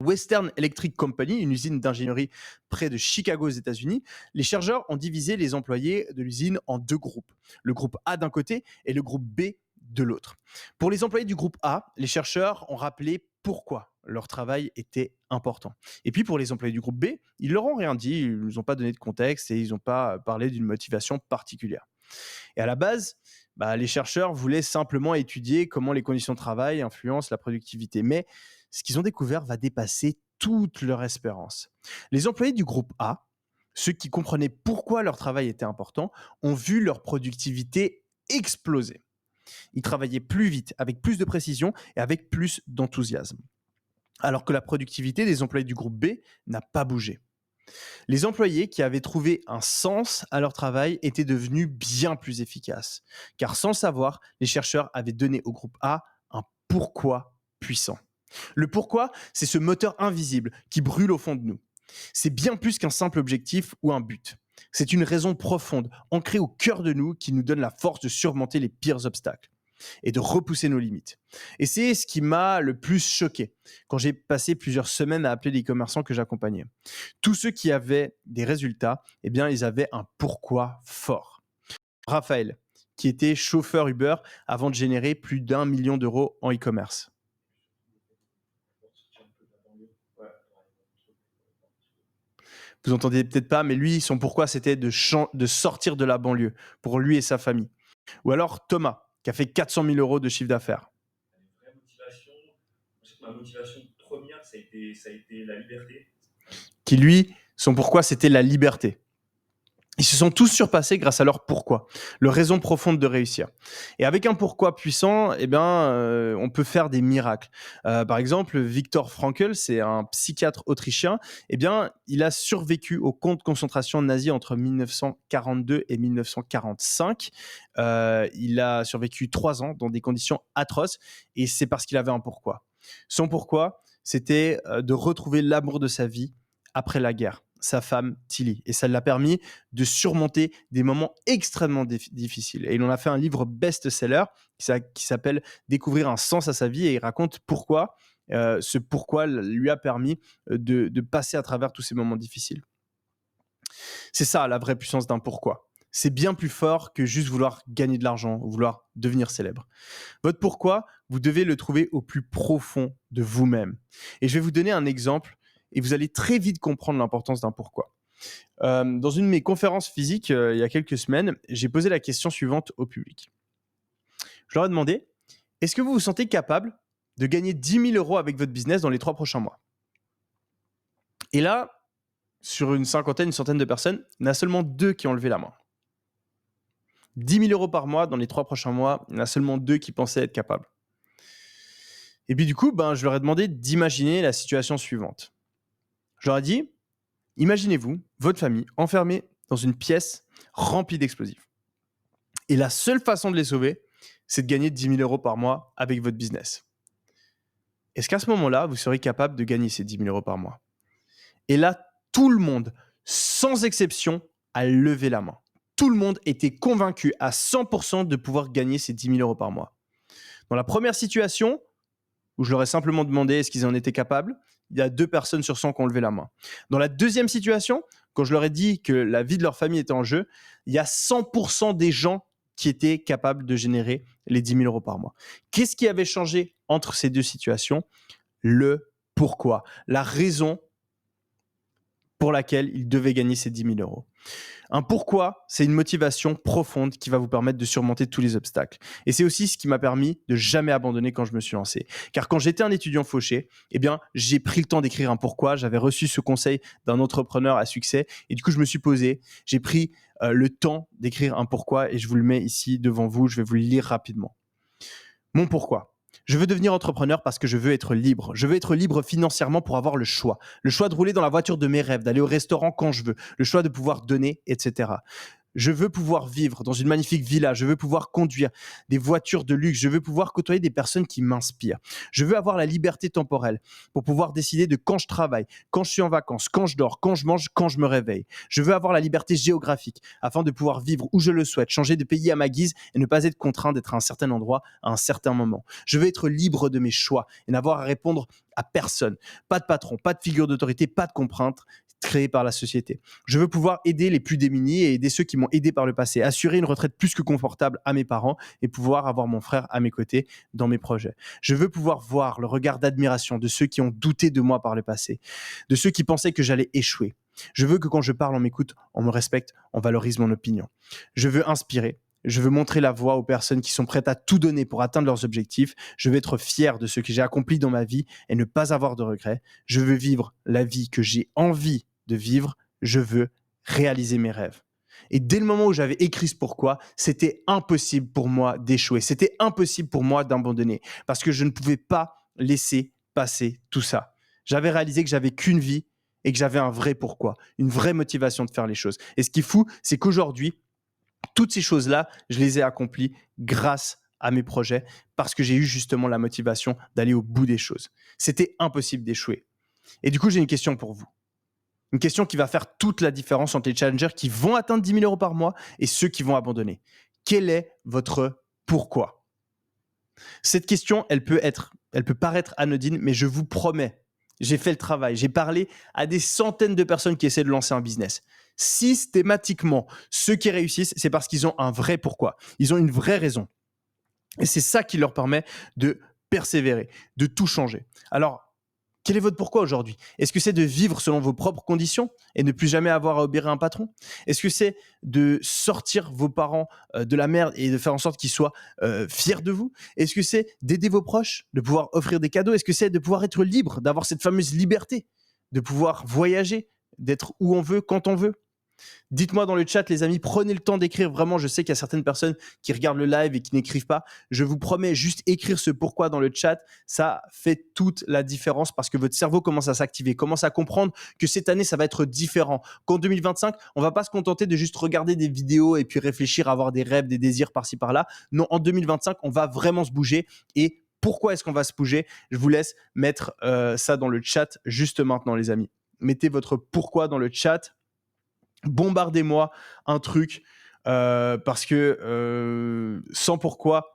Western Electric Company, une usine d'ingénierie près de Chicago aux États-Unis, les chercheurs ont divisé les employés de l'usine en deux groupes. Le groupe A d'un côté et le groupe B de l'autre. Pour les employés du groupe A, les chercheurs ont rappelé pourquoi leur travail était important. Et puis pour les employés du groupe B, ils leur ont rien dit, ils nous ont pas donné de contexte et ils n'ont pas parlé d'une motivation particulière. Et à la base, les chercheurs voulaient simplement étudier comment les conditions de travail influencent la productivité. Mais ce qu'ils ont découvert va dépasser toute leur espérance. Les employés du groupe A, ceux qui comprenaient pourquoi leur travail était important, ont vu leur productivité exploser. Ils travaillaient plus vite, avec plus de précision et avec plus d'enthousiasme. Alors que la productivité des employés du groupe B n'a pas bougé. Les employés qui avaient trouvé un sens à leur travail étaient devenus bien plus efficaces. Car sans le savoir, les chercheurs avaient donné au groupe A un pourquoi puissant. Le pourquoi, c'est ce moteur invisible qui brûle au fond de nous. C'est bien plus qu'un simple objectif ou un but. C'est une raison profonde, ancrée au cœur de nous, qui nous donne la force de surmonter les pires obstacles et de repousser nos limites. Et c'est ce qui m'a le plus choqué quand j'ai passé plusieurs semaines à appeler les commerçants que j'accompagnais. Tous ceux qui avaient des résultats, eh bien, ils avaient un pourquoi fort. Raphaël, qui était chauffeur Uber avant de générer plus d'1 million d'euros en e-commerce. Vous entendez peut-être pas, mais lui, son pourquoi, c'était de sortir de la banlieue pour lui et sa famille. Ou alors Thomas, qui a fait 400 000 euros de chiffre d'affaires. Une vraie motivation. Je sais que ma motivation première, ça a été la liberté. Qui lui, son pourquoi, c'était la liberté. Ils se sont tous surpassés grâce à leur pourquoi, leur raison profonde de réussir. Et avec un pourquoi puissant, on peut faire des miracles. Par exemple, Viktor Frankl, c'est un psychiatre autrichien. Il a survécu au camp de concentration nazi entre 1942 et 1945. Il a survécu 3 ans dans des conditions atroces, et c'est parce qu'il avait un pourquoi. Son pourquoi, c'était de retrouver l'amour de sa vie après la guerre, sa femme Tilly. Et ça l'a permis de surmonter des moments extrêmement difficiles. Et il en a fait un livre best-seller qui s'appelle Découvrir un sens à sa vie, et il raconte pourquoi ce pourquoi lui a permis de passer à travers tous ces moments difficiles. C'est ça la vraie puissance d'un pourquoi. C'est bien plus fort que juste vouloir gagner de l'argent ou vouloir devenir célèbre. Votre pourquoi, vous devez le trouver au plus profond de vous-même. Et je vais vous donner un exemple et vous allez très vite comprendre l'importance d'un pourquoi. Dans une de mes conférences physiques, il y a quelques semaines, j'ai posé la question suivante au public. Je leur ai demandé, est-ce que vous vous sentez capable de gagner 10 000 euros avec votre business dans les 3 prochains mois? Et là, sur une centaine de personnes, il y en a seulement 2 qui ont levé la main. 10 000 euros par mois dans les 3 prochains mois, il y en a seulement 2 qui pensaient être capables. Et puis du coup, je leur ai demandé d'imaginer la situation suivante. Je leur ai dit, imaginez-vous, votre famille, enfermée dans une pièce remplie d'explosifs. Et la seule façon de les sauver, c'est de gagner 10 000 euros par mois avec votre business. Est-ce qu'à ce moment-là, vous serez capable de gagner ces 10 000 euros par mois? Et là, tout le monde, sans exception, a levé la main. Tout le monde était convaincu à 100% de pouvoir gagner ces 10 000 euros par mois. Dans la première situation, où je leur ai simplement demandé est-ce qu'ils en étaient capables, il y a 2 personnes sur 100 qui ont levé la main. Dans la deuxième situation, quand je leur ai dit que la vie de leur famille était en jeu, il y a 100% des gens qui étaient capables de générer les 10 000 euros par mois. Qu'est-ce qui avait changé entre ces 2 situations? Le pourquoi, la raison pour laquelle ils devaient gagner ces 10 000 euros. Un pourquoi, c'est une motivation profonde qui va vous permettre de surmonter tous les obstacles. Et c'est aussi ce qui m'a permis de jamais abandonner quand je me suis lancé. Car quand j'étais un étudiant fauché, j'ai pris le temps d'écrire un pourquoi. J'avais reçu ce conseil d'un entrepreneur à succès. Et du coup, je me suis posé. J'ai pris le temps d'écrire un pourquoi et je vous le mets ici devant vous. Je vais vous le lire rapidement. Mon pourquoi. Je veux devenir entrepreneur parce que je veux être libre. Je veux être libre financièrement pour avoir le choix. Le choix de rouler dans la voiture de mes rêves, d'aller au restaurant quand je veux. Le choix de pouvoir donner, etc. Je veux pouvoir vivre dans une magnifique villa. Je veux pouvoir conduire des voitures de luxe. Je veux pouvoir côtoyer des personnes qui m'inspirent. Je veux avoir la liberté temporelle pour pouvoir décider de quand je travaille, quand je suis en vacances, quand je dors, quand je mange, quand je me réveille. Je veux avoir la liberté géographique afin de pouvoir vivre où je le souhaite, changer de pays à ma guise et ne pas être contraint d'être à un certain endroit à un certain moment. Je veux être libre de mes choix et n'avoir à répondre à personne. Pas de patron, pas de figure d'autorité, pas de contraintes créées par la société. Je veux pouvoir aider les plus démunis et aider ceux qui m'ont aidé par le passé, assurer une retraite plus que confortable à mes parents et pouvoir avoir mon frère à mes côtés dans mes projets. Je veux pouvoir voir le regard d'admiration de ceux qui ont douté de moi par le passé, de ceux qui pensaient que j'allais échouer. Je veux que quand je parle, on m'écoute, on me respecte, on valorise mon opinion. Je veux inspirer. Je veux montrer la voie aux personnes qui sont prêtes à tout donner pour atteindre leurs objectifs. Je veux être fier de ce que j'ai accompli dans ma vie et ne pas avoir de regrets. Je veux vivre la vie que j'ai envie de vivre. Je veux réaliser mes rêves. Et dès le moment où j'avais écrit ce pourquoi, c'était impossible pour moi d'échouer. C'était impossible pour moi d'abandonner parce que je ne pouvais pas laisser passer tout ça. J'avais réalisé que j'avais qu'une vie et que j'avais un vrai pourquoi, une vraie motivation de faire les choses. Et ce qui est fou, c'est qu'aujourd'hui, toutes ces choses-là, je les ai accomplies grâce à mes projets parce que j'ai eu justement la motivation d'aller au bout des choses. C'était impossible d'échouer. Et du coup, j'ai une question pour vous. Une question qui va faire toute la différence entre les challengers qui vont atteindre 10 000 euros par mois et ceux qui vont abandonner. Quel est votre pourquoi? Cette question, elle peut paraître anodine, mais je vous promets, j'ai fait le travail. J'ai parlé à des centaines de personnes qui essaient de lancer un business. Systématiquement, ceux qui réussissent, c'est parce qu'ils ont un vrai pourquoi. Ils ont une vraie raison. Et c'est ça qui leur permet de persévérer, de tout changer. Alors, quel est votre pourquoi aujourd'hui? Est-ce que c'est de vivre selon vos propres conditions et ne plus jamais avoir à obéir à un patron? Est-ce que c'est de sortir vos parents de la merde et de faire en sorte qu'ils soient fiers de vous? Est-ce que c'est d'aider vos proches, de pouvoir offrir des cadeaux? Est-ce que c'est de pouvoir être libre, d'avoir cette fameuse liberté, de pouvoir voyager, d'être où on veut, quand on veut? Dites-moi dans le chat, les amis, prenez le temps d'écrire. Vraiment, je sais qu'il y a certaines personnes qui regardent le live et qui n'écrivent pas. Je vous promets, juste écrire ce pourquoi dans le chat, ça fait toute la différence parce que votre cerveau commence à s'activer, commence à comprendre que cette année, ça va être différent. Qu'en 2025, on va pas se contenter de juste regarder des vidéos et puis réfléchir à avoir des rêves, des désirs par-ci par-là. Non, en 2025, on va vraiment se bouger. Et pourquoi est-ce qu'on va se bouger? Je vous laisse mettre ça dans le chat juste maintenant, les amis. Mettez votre pourquoi dans le chat. Bombardez-moi un truc parce que sans pourquoi,